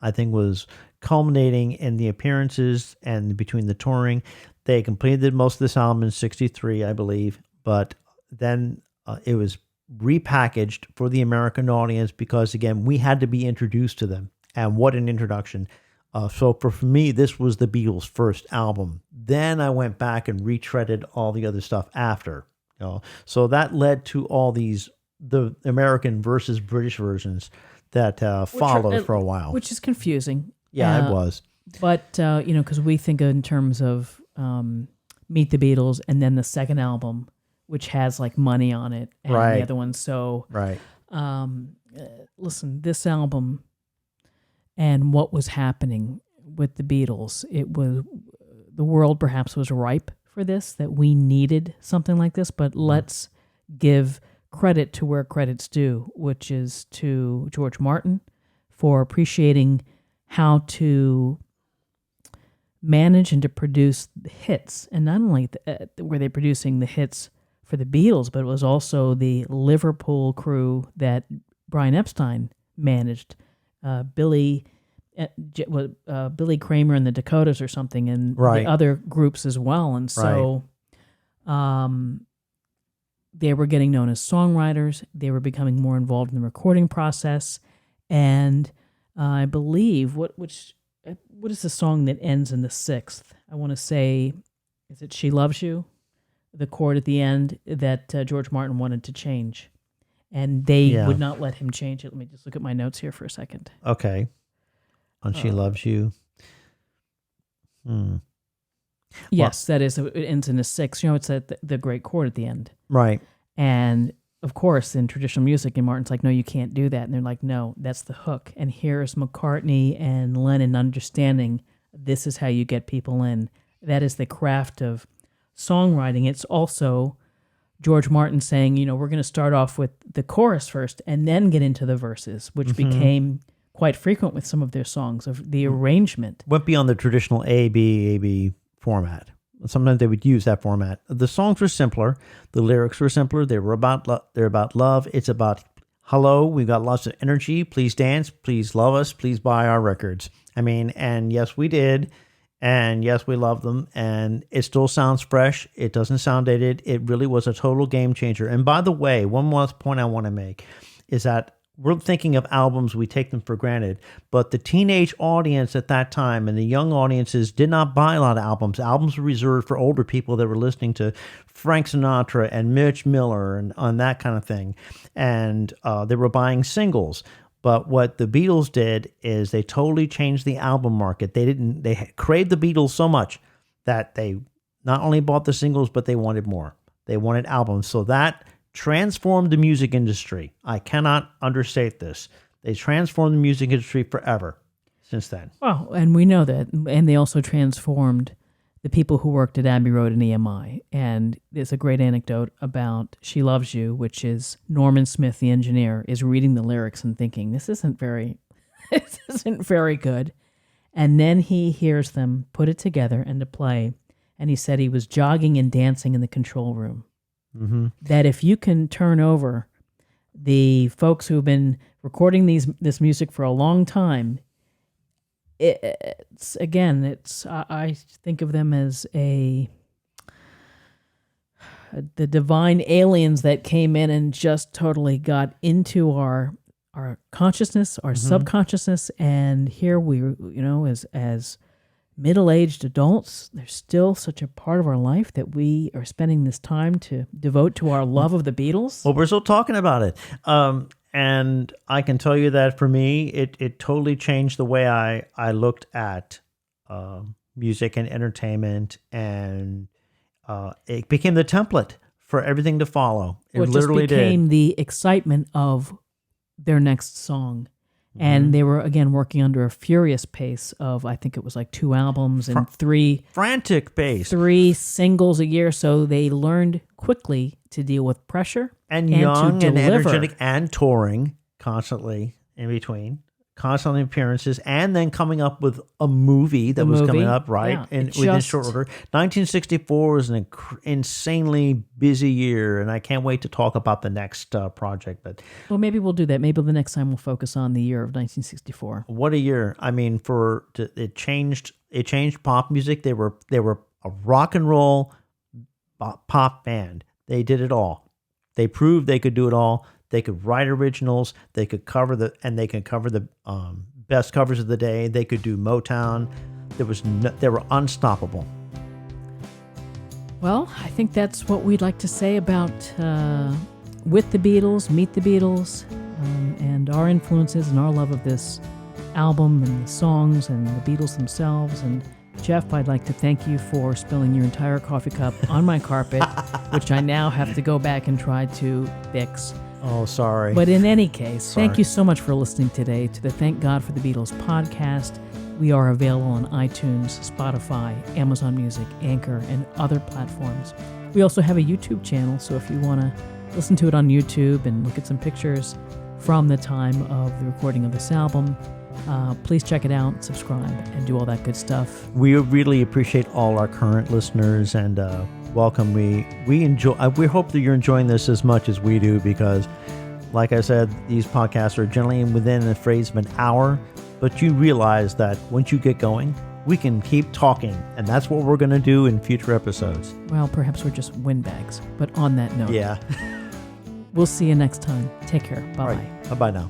I think was culminating in the appearances and between the touring. They completed most of this album in '63, I believe, but then it was repackaged for the American audience because, again, we had to be introduced to them. And what an introduction. So for me, this was the Beatles' first album. Then I went back and retreaded all the other stuff after. So that led to all the American versus British versions that followed for a while. Which is confusing. Yeah, it was. But, because we think in terms of Meet the Beatles and then the second album, which has like Money on it and Right. the other one. So, Right. Listen, this album and what was happening with the Beatles, the world perhaps was ripe for this, that we needed something like this, but let's give credit to where credit's due, which is to George Martin for appreciating how to manage and to produce the hits. And not only were they producing the hits for the Beatles, but it was also the Liverpool crew that Brian Epstein managed. Billy Kramer and the Dakotas or something, and Right. the other groups as well. And so they were getting known as songwriters. They were becoming more involved in the recording process. And I believe, what is the song that ends in the sixth? I want to say, is it She Loves You? The chord at the end that George Martin wanted to change. And they would not let him change it. Let me just look at my notes here for a second. Okay. On She Loves You. Yes, that is. It ends in a six. It's the great chord at the end. Right. And of course, in traditional music, and Martin's like, no, you can't do that. And they're like, no, that's the hook. And here's McCartney and Lennon understanding this is how you get people in. That is the craft of songwriting. It's also George Martin saying, we're going to start off with the chorus first and then get into the verses, which became quite frequent with some of their songs, of the arrangement. Went beyond the traditional A-B format. Sometimes they would use that format. The songs were simpler. The lyrics were simpler. They're about love. It's about, hello, we've got lots of energy. Please dance. Please love us. Please buy our records. And yes, we did. And yes, we love them. And it still sounds fresh. It doesn't sound dated. It really was a total game changer. And by the way, one last point I want to make is that we're thinking of albums, we take them for granted. But the teenage audience at that time and the young audiences did not buy a lot of albums. Albums were reserved for older people that were listening to Frank Sinatra and Mitch Miller and on that kind of thing. And they were buying singles. But what the Beatles did is they totally changed the album market. They craved the Beatles so much that they not only bought the singles, but they wanted more. They wanted albums. So that transformed the music industry. I cannot understate this. They transformed the music industry forever since then. Well, and we know that. And they also transformed the people who worked at Abbey Road and EMI. And there's a great anecdote about She Loves You, which is Norman Smith, the engineer, is reading the lyrics and thinking, this isn't very good. And then he hears them put it together and to play. And he said he was jogging and dancing in the control room. Mm-hmm. That if you can turn over the folks who've been recording this music for a long time, I think of them as the divine aliens that came in and just totally got into our consciousness, our subconsciousness, and here we, as middle-aged adults, there's still such a part of our life that we are spending this time to devote to our love of the Beatles. Well, we're still talking about it. And I can tell you that for me, it totally changed the way I looked at music and entertainment, and it became the template for everything to follow. It literally just became did. the excitement of their next song. And they were, again, working under a furious pace of, I think it was like 2 albums and frantic pace. 3 singles a year. So they learned quickly to deal with pressure and to young and deliver. energetic and touring constantly in between, constantly appearances, and then coming up with a movie that was coming up within short order. 1964 was an insanely busy year, and I can't wait to talk about the next project. But well, maybe we'll do that. Maybe the next time we'll focus on the year of 1964. What a year! I mean, it changed pop music. They were a rock and roll pop band. They did it all. They proved they could do it all. They could write originals. They could cover the best covers of the day. They could do Motown. They were unstoppable. Well, I think that's what we'd like to say about With the Beatles, Meet the Beatles, and our influences and our love of this album and the songs and the Beatles themselves. And Jeff, I'd like to thank you for spilling your entire coffee cup on my carpet, which I now have to go back and try to fix. Oh, sorry. But in any case, thank you so much for listening today to the Thank God for the Beatles podcast. We are available on iTunes, Spotify, Amazon Music, Anchor, and other platforms. We also have a YouTube channel, so if you want to listen to it on YouTube and look at some pictures from the time of the recording of this album, please check it out, subscribe, and do all that good stuff. We really appreciate all our current listeners, and welcome. We enjoy. We hope that you're enjoying this as much as we do, because, like I said, these podcasts are generally within a phrase of an hour. But you realize that once you get going, we can keep talking, and that's what we're going to do in future episodes. Well, perhaps we're just windbags. But on that note, yeah, we'll see you next time. Take care. Bye bye. Bye bye now.